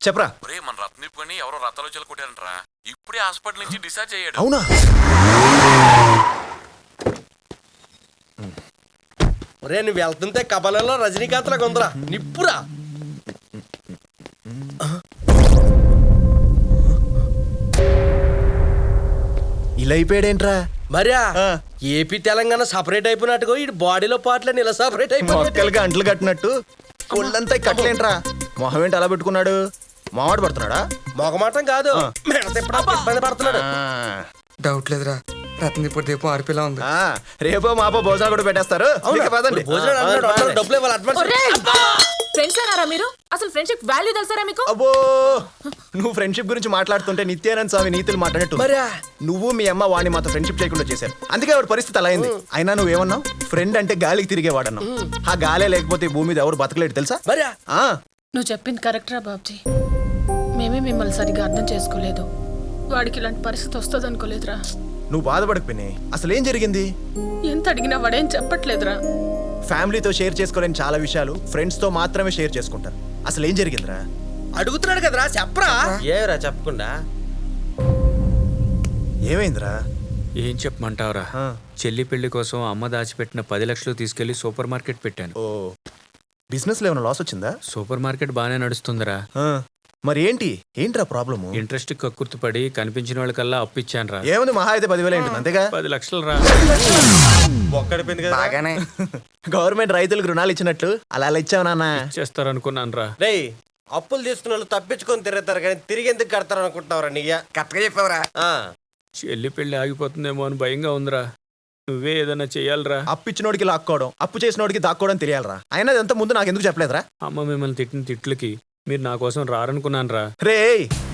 చెప్పరా. ఒరే మన రత్నిప్పుని ఎవరో రత్తాలు చెల్లు కొట్టారంటరా. ఇప్పుడే హాస్పిటల్ నుంచి డిశ్చార్జ్ అయ్యాడు. అవునా? ఒరే నువ్వు వెళ్తుంటే కబలలో రజనీకాంత్ లాగా ఉందిరా, నిప్పురా. ఇలా అయిపోయాడేంట్రా? మర్యా ఏపీ తెలంగాణ సపరేట్ అయిపోయినట్టుగా ఈ బాడీలో పాటలని ఇలా సపరేట్ మొక్కలుగా అంట్లు కట్టినట్టు ఒళ్ళంతా కట్టలేంట్రా. మొహం ఏంటి అలా పెట్టుకున్నాడు? మావాడు పడుతున్నాడా? మొగమాటం కాదు, ఇబ్బంది పడుతున్నాడు. డౌట్ లేదురా, రత్నదీప దీపం ఆర్పిలా ఉంది. రేపో మాపో భోజనాలు కూడా పెట్టేస్తారు. పదండి. డబ్బులు ఇవ్వాలి, అడ్వాన్స్. ఫ్రెండ్స్ అన్నారా మీరు? అసలు ఫ్రెండ్షిప్ వాల్యూ తెలుసారా మీకు? అబ్బో, నువ్వు ఫ్రెండ్షిప్ గురించి మాట్లాడుతుంటే నిత్యానంద స్వామి నీతులు మాట్లాడట్టు. నువ్వు మీ అమ్మ వాడిని మాతో ఫ్రెండ్షిప్ చేయకుండా చేశారు, అందుకే వాడి పరిస్థితి అలా అయింది. అయినా నువ్వేమన్నావు? ఫ్రెండ్ అంటే గాలికి తిరిగేవాడన్నావు. ఆ గాలే లేకపోతే భూమి మీద ఎవరు బతకలేడు తెలుసా? నువ్వు చెప్పింది కరెక్టరా బాబ్జీ. మేమే మిమ్మల్ని సరిగా అర్థం చేసుకోలేదు. వాడికి ఇలాంటి పరిస్థితి వస్తుంది అనుకోలేదురా. నువ్వు బాధపడకపోయినా అసలు ఏం జరిగింది? ఎంత అడిగినా వాడేం చెప్పట్లేదురా. ఫ్యామిలీతో షేర్ చేసుకోలేని చాలా విషయాలు ఫ్రెండ్స్ తో మాత్రమే షేర్ చేసుకుంటారు. అసలు ఏం జరిగిందిరా? అడుగుతున్నాడు కదరా, చెప్పరా. ఏరా చెప్పకుండా ఏమైందిరా? ఏం చెప్పమంటావురా? చెల్లి పెళ్లి కోసం అమ్మ దాచిపెట్టిన 10 లక్షలు తీసుకెళ్లి సూపర్ మార్కెట్ పెట్టాను. ఓ, బిజినెస్ లో ఏమైనా లాస్ వచ్చిందా? సూపర్ మార్కెట్ బానే నడుస్తుందిరా. మరి ఏంట్రా ప్రాబ్లము? ఇంట్రెస్ట్ కక్కుర్తిపడి కనిపించిన వాళ్ళకల్లా అప్పు ఇచ్చాను రా. ఏముంది, మహా అయితే 10,000 ఉంటుంది అంతేగా. 10 లక్షలు రా. బాగానే గవర్నమెంట్ రైతులకు రుణాలు ఇచ్చినట్లు అలా ఇచ్చావు నాన్న. చేస్తారనుకున్నాను రా. రేయ్, అప్పులు తీసుకున్న వాళ్ళు తప్పించుకొని తిరుగుతారు కానీ తిరిగి ఎందుకు కడతారు అనుకుంటున్నావురా? నీయ కరెక్ట్గా చెప్పావురా. చెల్లి పెళ్లి ఆగిపోతుందేమో అని భయంగా ఉందిరా. నువ్వే ఏదైనా చెయ్యాలరా. అప్పు ఇచ్చినోడికి లాక్కోవడం, అప్పు చేసినోడికి దాక్కోవడం తెలియాలరా. అయినా అదంతా ముందు నాకు ఎందుకు చెప్పలేదురా? అమ్మ మిమ్మల్ని తిట్టిన తిట్లకి మీరు నా కోసం రారనుకున్నాను రా. రే,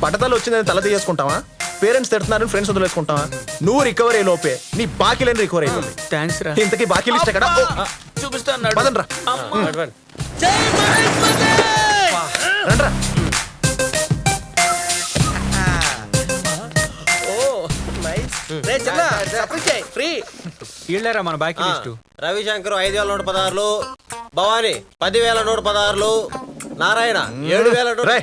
పట్టతలు వచ్చిందని తల తీసుకుంటావా? పేరెంట్స్ తిడుతున్నారని ఫ్రెండ్స్ వదిలేసుకుంటావా? నువ్వు రికవరీ లోపే నీ బాకీలని రికవర్ అయిపోతుంది. థ్యాంక్స్ రా. ఇంతకీ బాకీలు ఇష్ట కదా చూపిస్తాను. పదండ్రా. రండ్రా. వీళ్ళరా మన బాకీ list. Ravishankar 5,000 note 16, Bhavani 10,000 note 16, Narayana 7,000.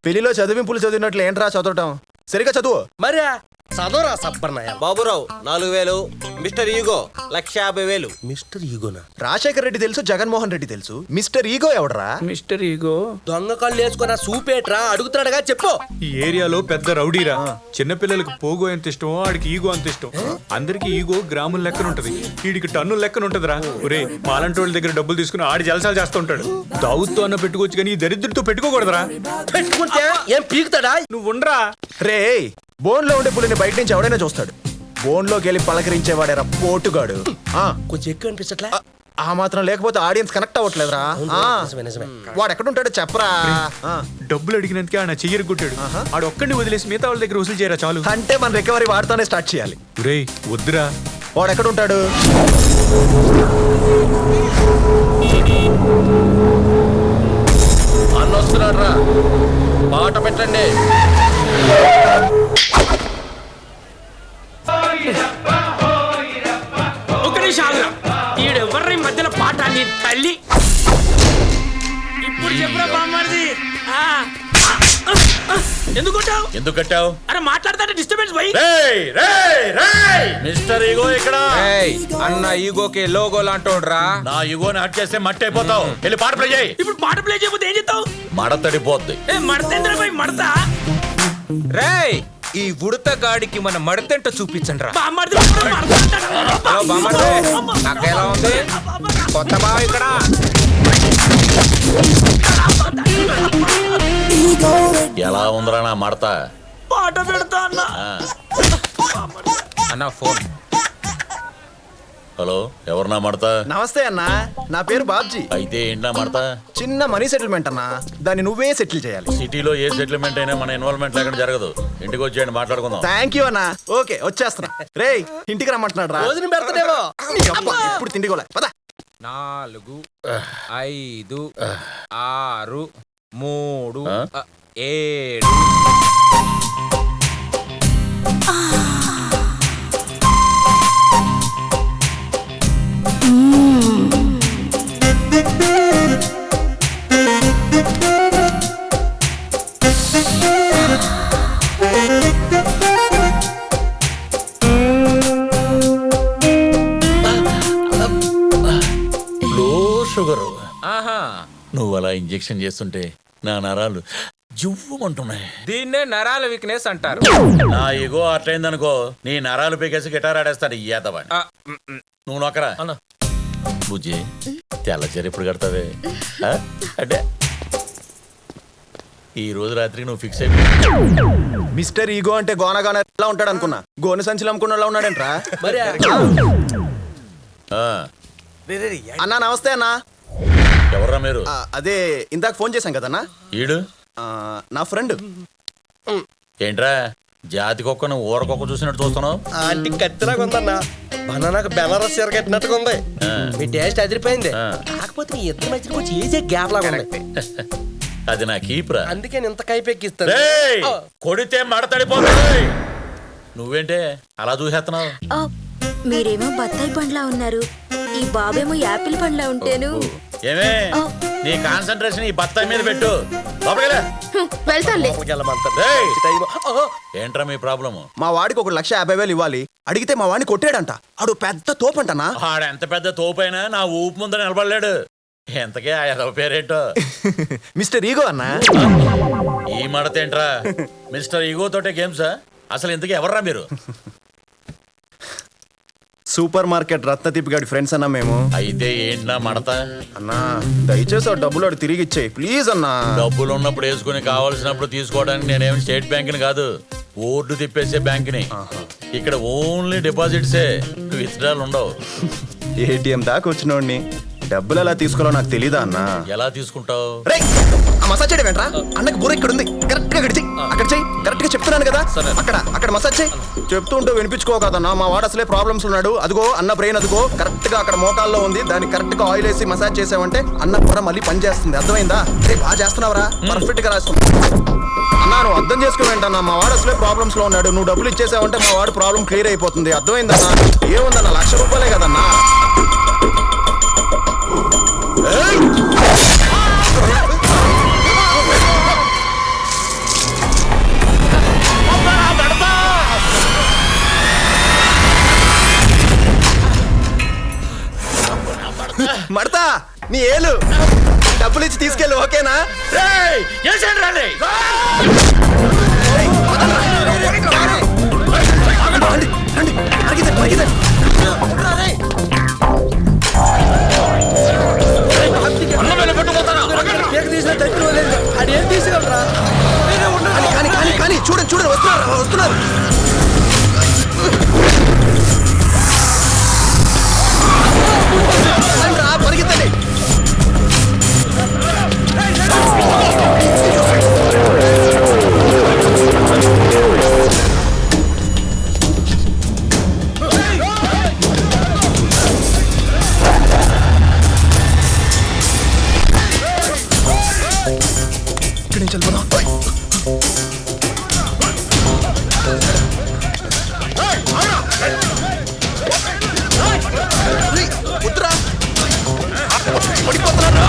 పెళ్లిలో చదివింపులు చదివినట్లు ఏంట్రా చదవటం? సరిగా చదువు. మరే చదవరా సబ్బర్నాయ. Baburao 4,000, Mister Ego 1,50,000. మిస్టర్ ఈగోనా? రాజశేఖర్ రెడ్డి తెలుసు, జగన్మోహన్ రెడ్డి తెలుసు, మిస్టర్ ఈగో ఎవడరా? మిస్టర్ ఈగో దొంగ కళ్ళు వేసుకున్న సూపేట్రా, అడుగుతున్నాడుగా చెప్పు. ఈ ఏరియాలో పెద్ద రౌడీరా. చిన్నపిల్లలకు పోగో ఎంత ఇష్టమో ఆడికి ఈగో అంత ఇష్టం. అందరికి ఈగో గ్రాముల లెక్కన ఉంటది, వీడికి టన్నుల లెక్కన ఉంటదిరా. ఒరే, మాలంటోళ్ళ దగ్గర డబ్బులు తీసుకుని ఆడి జలసాలు చేస్తుంటాడు. దావుతో అన్న పెట్టుకోవచ్చు కానీ ఈ దరిద్రుడితో పెట్టుకోకూడదురా. పెట్టుకుంటే ఏం పీకుతాడా? నువ్వు ఉండరా. రే, బోన్ లో ఉండే పులిని బయట నుంచి ఎవడైనా చూస్తాడు, బోన్ లోకి వెళ్ళి పలకరించేవాడేరా పోటుగాడు. కొంచెం ఎక్కువ అనిపించట్లే? ఆ మాత్రం లేకపోతే ఆడియన్స్ కనెక్ట్ అవ్వట్లేదురా. వాడు ఎక్కడుంటాడో చెప్పరా. డబ్బులు అడిగినందుకే ఆయన చెయ్యరు కొట్టాడు. ఆడు ఒక్కడిని వదిలేసి మిగతా వాళ్ళ దగ్గర వసూలు చేయరా చాలు. అంటే మన రికవరీ వాడితోనే స్టార్ట్ చేయాలి. రే వద్దురా. వాడు ఎక్కడుంటాడు? అన్నొస్తున్నాడు రా, పాట పెట్టండి. ఒక నిమిషం ఈడెవర్రీ మధ్యలో పాట నీ తల్లి. ఇప్పుడు చెప్పురా బామ్మది. ఎందుకు కట్టావు? అరే మాట్లాడతాంటే డిస్టర్బెన్స్ పోయి. మిస్టర్ ఈగో ఇక్కడ. అన్న ఈగోకి లోగో లాంటోడ్రా. నా ఈగోని హట్ చేస్తే మట్టి అయిపోతావు. వెళ్ళి పాట ప్లే చేయి. ఇప్పుడు పాట ప్లే చేయకపోతే ఏం చేస్తావు? మడతడిపోద్ది. మడతేంద్ర పోయి మడతా. రేయ్, ఈ ఉడత గాడికి మన మడతెంట చూపించండి రా. బామ్మది హలో బామ్మర్ది, నాకెలా ఉంది? కొత్త బావ ఇక్కడ. ఎలా ఉందిరా నా మడత? పాట పెడతా అన్న. అన్న ఫోన్. హలో, ఎవరు నా మడత? నమస్తే అన్న, నా పేరు బాబ్జీ. అయితే ఏంటి నా మడత? చిన్న మనీ సెటిల్మెంట్ అన్న, దాన్ని నువ్వే సెటిల్ చేయాలి. సిటీలో ఏ సెటిల్మెంట్ అయినా మన ఇన్వాల్వ్మెంట్ లేకుండా జరగదు. ఇంటికి వచ్చేయండి, మాట్లాడుకుందాం. థ్యాంక్ యూ అన్న. ఓకే, వచ్చేస్తున్నా. రే, ఇంటికి రమ్మంటున్నాడు రా. భోజనం పెడతాడేమో. ఇప్పుడు తిండికోలే పద. 4 5 6 3 7. నువ్వు అలా ఇంజెక్షన్ చేస్తుంటే నా నరాలు జువ్వుమంటున్నాయి. దీన్నే నరాల వీక్నెస్ అంటారు. నా ఎగో అట్లయిందనుకో నీ నరాలు పీకేసి గిటార్ ఆడేస్తాడు ఈతవాడి. ఆ, నువ్వు నొక్కరా అన్న. బుజ్జి తెల్లచీర ఎప్పుడు కడతావే? ఆ? అంటే ఈ రోజు రాత్రికి నువ్వు ఫిక్స్ అయిపో. మిస్టర్ ఈగో అంటే గోనగాన ఎలా ఉంటాడు అనుకున్నా, గోనె సంచులు అమ్ముకున్న ఉన్నాడంట్రా. మరి ఆ, అన్నా నమస్తే అన్నా. ఎవర్రా మీరు? అదే ఇందాక ఫోన్ చేశాం కదన్నా. ఈడు నా ఫ్రెండ్. ఏంట్రా జాతి కుక్కను ఊరకొక్క చూసినట్టు చూస్తున్నావు? ఆంటీ కత్తిలాగా ఉందన్న, బనానాకు బెనారస్ చీర కట్టినట్టుగా ఉంది. మీ టేస్ట్ అదిరిపోయింది. ఆ. కాకపోతే మీ ఇద్దరు మధ్యలో కొంచెం ఏజే గ్యాప్ లాగా ఉంది. అది నా కీప్రా. అందుకే నేను ఇంత కైపెక్కిస్తాను. రేయ్, కొడితే మడతడిపోతుంది. నువ్వేంటే అలా చూసేస్తున్నావు? ఆ, మీరేమో బత్తాయి పండ్లా ఉన్నారు, ఈ బాబేమో యాపిల్ పండ్లా ఉంటేను. ఏమే నీ కాన్సంట్రేషన్ ఈ బత్తాయి మీద పెట్టు. లోపలికెళ్ళే. వెళ్తానులే. రేయ్, ఏంట్రా మీ ప్రాబ్లము? మా వాడికి 1,50,000 ఇవ్వాలి, అడిగితే మా వాడిని కొట్టాడంట. ఆడు పెద్ద తోపంటనా. ఆడెంత పెద్ద తోపైనా నా ఊపు ముందర నిలబడలేడు. ఎంతకే ఆ ఎదవ పేరేంటో? మిస్టర్ ఈగో అన్నా. ఈ మడతేంట్రా? మిస్టర్ ఈగో తోటే గేమ్సా? అసలు ఇంతకీ ఎవర్రా మీరు? సూపర్ మార్కెట్ రత్నదీప్ గారి ఫ్రెండ్స్ అన్నా మేము. అయితే ఏంటన్నా మడత? అన్నా దయచేసి ఆ డబ్బులు అడు తిరిగి ఇచ్చేయి ప్లీజ్ అన్నా. డబ్బులు ఉన్నప్పుడు వేసుకుని కావాల్సినప్పుడు తీసుకోవడానికి నేనేమి స్టేట్ బ్యాంక్ని కాదు, ఓటు తిప్పేసే బ్యాంక్ని. ఇక్కడ ఓన్లీ డిపాజిట్సే, విత్డ్రాలు ఉండవు. ఏటీఎం దాకా వచ్చినోడిని డబ్బులు ఎలా తీసుకోవాలో నాకు తెలీదా అన్నా. ఎలా తీసుకుంటావు? రేయ్, ఆ మసాజ్ చేయడం ఏంట్రా? అన్నకి బుర్ర ఇక్కడ ఉంది, కరెక్ట్ గా గడిచి అక్కడ చెయ్యి. కరెక్ట్ గా చెప్తున్నాను కదా, అక్కడ మసాజ్ చెయ్యి. చెప్తూ ఉంటే వినిపించుకో కదన్నా. మా వాడు అసలే ప్రాబ్లమ్స్ ఉన్నాడు. అదిగో అన్న బ్రెయిన్ అదిగో కరెక్ట్ గా అక్కడ మోకాల్లో ఉంది. దాన్ని కరెక్ట్ గా ఆయిల్ వేసి మసాజ్ చేసావంటే అన్న బుర్ర మళ్ళీ పని చేస్తుంది. అర్థమైందా? రే బాగా చేస్తున్నావురా, పర్ఫెక్ట్ గా రాస్తుంది. అన్నా నువ్వు అర్థం చేసుకోవేంటన్నా, మా వాడు అసలే ప్రాబ్లమ్స్ లో ఉన్నాడు. నువ్వు డబ్బులు ఇచ్చేసావంటే మా వాడు ప్రాబ్లం క్లియర్ అయిపోతుంది. అర్థమైందన్నా? ఏముందన్నా, 1,00,000 రూపాయలే కదన్నా. మడతా నీ ఏలు డబ్బులు ఇచ్చి తీసుకెళ్ళు, ఓకేనా? రేయ్, ఏసేంటి రాండి? రండి, రండి, పరిగెత్తండి, పరిగెత్తండి. అన్నం మీద పెట్టుకుపోతారా? అదేం తీసుకెళ్ళరా? కానీ కానీ కానీ చూడండి చూడండి, వస్తున్నారు వస్తున్నారు. రండ్రా, పరిగెత్తండి. ఇక్కడి నుంచి వెళ్ళిపోదాం. వద్దురా, పడిపోతున్నారు.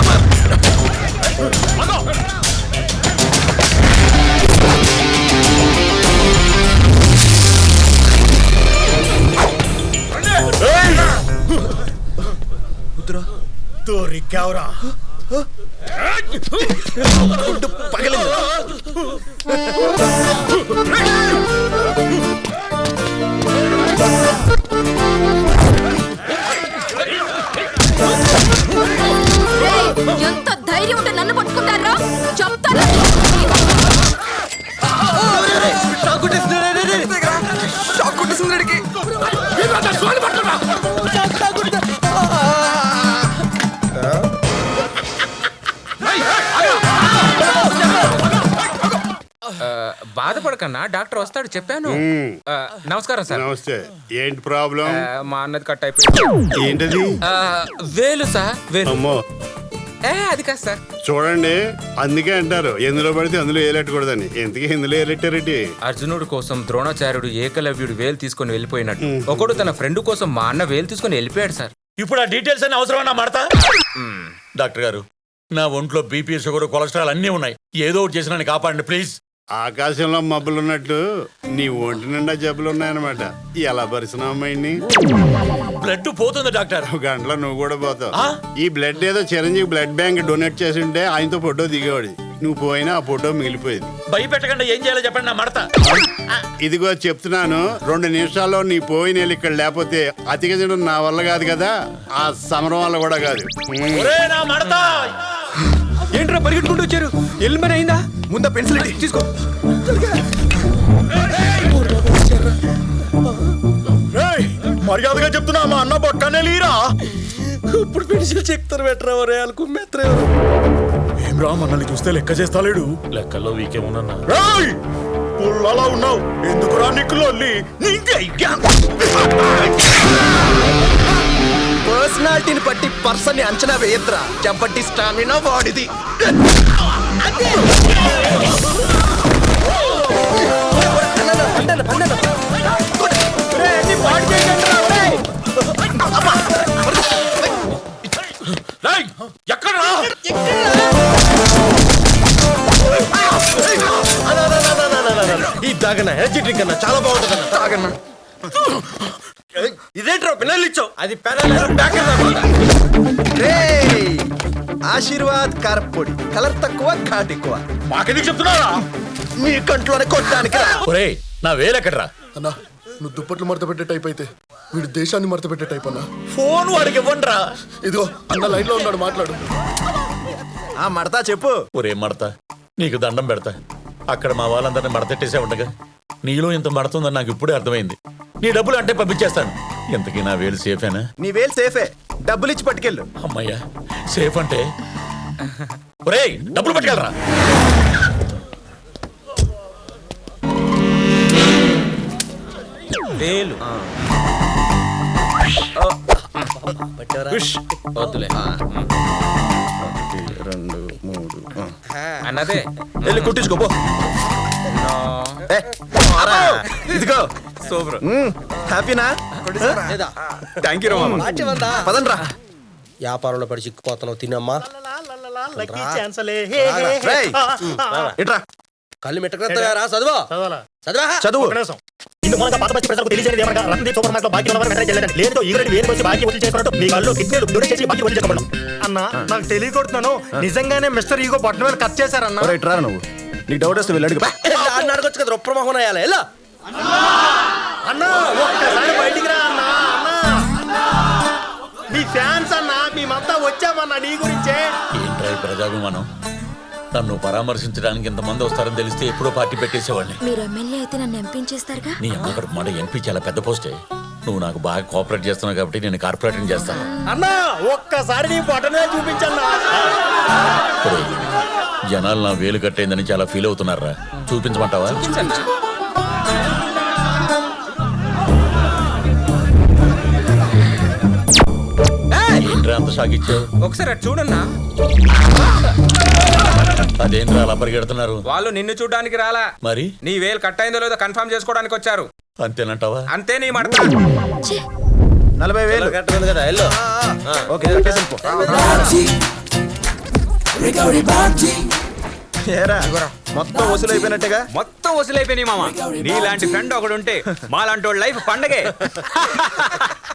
వద్దురా, దొరికావురా. గుడ్డు పగిలింది. ఎంత ధైర్యం ఉంటే నన్ను పట్టుకుంటారా? చెప్తాను. షాక్ కొట్టేసింది వీడికి. బాధపడకన్నా, డాక్టర్ వస్తాడు చెప్పాను. నమస్కారం సార్. నమస్తే. ఏంటి ప్రాబ్లం? మా అన్నది కట్ అయిపోయింది. ఏంటది? వేలు సార్, వేలు. అమ్మో, అది కాదు సార్. చూడండి, అందుకే అంటారు ఎందులో పడితే అందులో ఏలెట్టకూడదని. ఎందుకే ఇందులో ఏలెట్టారెడ్డి? అర్జునుడు కోసం ద్రోణాచార్యుడు ఏకలవ్యుడు వేలు తీసుకొని వెళ్ళిపోయినట్టు ఒకడు తన ఫ్రెండ్ కోసం మా అన్న వేలు తీసుకొని వెళ్ళిపోయాడు సార్. ఇప్పుడు ఆ డీటెయిల్స్ అన్ని అవసరమన్నా మడతా? డాక్టర్ గారు, నా ఒంట్లో బీపీ, షుగర్, కొలెస్ట్రాల్ అన్నీ ఉన్నాయి. ఏదో ఒకటి చేసి నన్ను కాపాడండి ప్లీజ్. ఆకాశంలో మబ్బులు ఉన్నట్టు నీ ఒంటి నిండా జబ్బులు ఉన్నాయన్నమాట ఎలా పరిశ్రమ అమ్మాయిని బ్లడ్ పోతుంది డాక్టర్. ఒక గంటలో నువ్వు కూడా పోతావు. ఈ బ్లడ్ ఏదో చిరంజీవి బ్లడ్ బ్యాంక్ డొనేట్ చేసి ఉంటే ఆయనతో ఫోటో దిగేవాడు. నువ్వు పోయినా ఆ ఫోటో మిగిలిపోయేది. భయపెట్టకుండా ఏం చేయాలో చెప్పండి నా మడత. ఇదిగో చెప్తున్నాను, 2 నిమిషాల్లో నీ పోయిన వెళ్ళి ఇక్కడ లేకపోతే అతికించడం నా వల్ల కాదు కదా, ఆ సమరం వల్ల కూడా కాదు. ఒరేయ్ నా మడత. ఏంట్రా పరిగెట్టుకుంటూ వచ్చారు? ఎల్లుమని అయిందా? ముందు పెన్సిల్ తీసుకో. మర్యాదగా చెప్తున్నా మా అన్న పక్కనే లేరా. ఇప్పుడు పెన్సిల్ చెక్తారు పెట్టరా ఒరే వాళ్ళు కుమ్మెత్తరే. ఏం రా మనల్ని చూస్తే లెక్క చేస్తాలేడు. లెక్కల్లో వీకేమున్నా పుల్లలా ఉన్నావు ఎందుకురా నిక్కులో పర్సనాలిటీని బట్టి పర్సన్ ని అంచనా వేయద్రా. చెప్పట్టి స్టామినా వాడిది. ఎక్కడ ఈ తాగన్న ఎనర్జీ డ్రింక్ అన్న చాలా బాగుంటుంది అన్న. తాగన్న. ఇదేంట్రా పెనాలు ఇచ్చావు? అది ఆశీర్వాద్ కారపొడి, కలర్ తక్కువ ఘాట్ ఎక్కువ. మాకెందుకు చెప్తున్నారా? మీ కంట్లోనే కొట్టడానికి రా. ఒరేయ్ నా వేలెక్కడ్రా? అన్నా నువ్వు దుప్పట్లు మడత పెట్టే టైప్ అయితే వీడు దేశాన్ని మడత పెట్టే టైప్ అన్నా. ఫోన్ వాడికి ఇవ్వండిరా. ఇదిగో అన్న లైన్ లో ఉన్నాడు, మాట్లాడు. ఆ మడతా చెప్పు. ఒరే మడత, నీకు దండం పెడతా. అక్కడ మా వాళ్ళందరినీ మడతెట్టేసే ఉండగా నీలో ఇంత మడతుందని నాకు ఇప్పుడే అర్థమైంది. నీ డబ్బులు అంటే పంపించేస్తాను. ఇంతకీ నా వేలు సేఫేనా? నీ వేలు సేఫే, డబ్బులు ఇచ్చి పట్టుకెళ్ళు. అమ్మయ్యా సేఫ్ అంటే. ఒరేయ్ డబ్బులు పట్టుకెళ్ళరా. వేలు వద్దులే. 2, 3 అన్నదే వెళ్ళి కుట్టించుకోపో. ఇదిగో సూపర్. హ్యాపీనా? Thank you Rama. పదండ్రా. వ్యాపారంలో పడి చిక్కుపోతున్నావు తినమ్మా. రేయ్, ఇట్రా. కళ్ళు మెట్టకరా చదువు చదువా చదువు. అన్న నాకు తెలియకొడుతున్నాను. నిజంగానే మిస్టర్ ఈగో బొట్ట మీద కట్ చేశారన్న. ఒరేయ్, ఇట్రా నువ్వు. నీకు డౌట్ వస్తే వెళ్ళి అడుగు. అడగొచ్చు కదా రొప్పమోహన్ అయ్యాలి ఎలా అన్నా ఒక్కసారి బయటికి రా అన్నా. అన్నా మీ ఫ్యాన్స్ అన్నా మేమంతా వచ్చామన్నా నీ గురించే. ఏంట్రా ఈ ప్రజాభిమానం? నన్ను పరామర్శించడానికి ఇంతమంది వస్తారని తెలిస్తే ఎప్పుడో పార్టీ పెట్టేసేవాడిని. మీరు ఎమ్మెల్యే అయితే నన్ను ఎంపించేస్తారుగా. నీ అమ్మగారు మాట ఎంపీ చాలా పెద్ద పోస్టే. నువ్వు నాకు బాగా కోఆపరేట్ చేస్తున్నావు కాబట్టి నేను కార్పొరేటింగ్ చేస్తాను. అన్నా ఒక్కసారి నీ బొట్టనే చూపించన్నా. ఒరేయ్, జనాలు నా వేలు కట్టేందని చాలా ఫీల్ అవుతున్నారా? చూపించమంటావా? ఏంట్రా అంత షాక్ ఇచ్చావు? ఒకసారి అటు చూడన్నా. అదేంట్రా అలా పరిగెడుతున్నారు? వాళ్ళు నిన్ను చూడడానికి రాలా, మరి నీ వేలు కట్ అయిందో లేదో కన్ఫర్మ్ చేసుకోవడానికి వచ్చారు. అంతేనంటావా? అంతే నీ మడత. 40,000 కట్టలేదు కదా వెళ్ళు. ఓకే, కట్టేసి పో. ఏరా, మొత్తం వసూలు అయిపోయినట్టుగా. మొత్తం వసూలైపోయినాయి మామ. నీలాంటి ఫ్రెండ్ ఒకడు ఉంటే మాలాంటి లైఫ్ పండగే.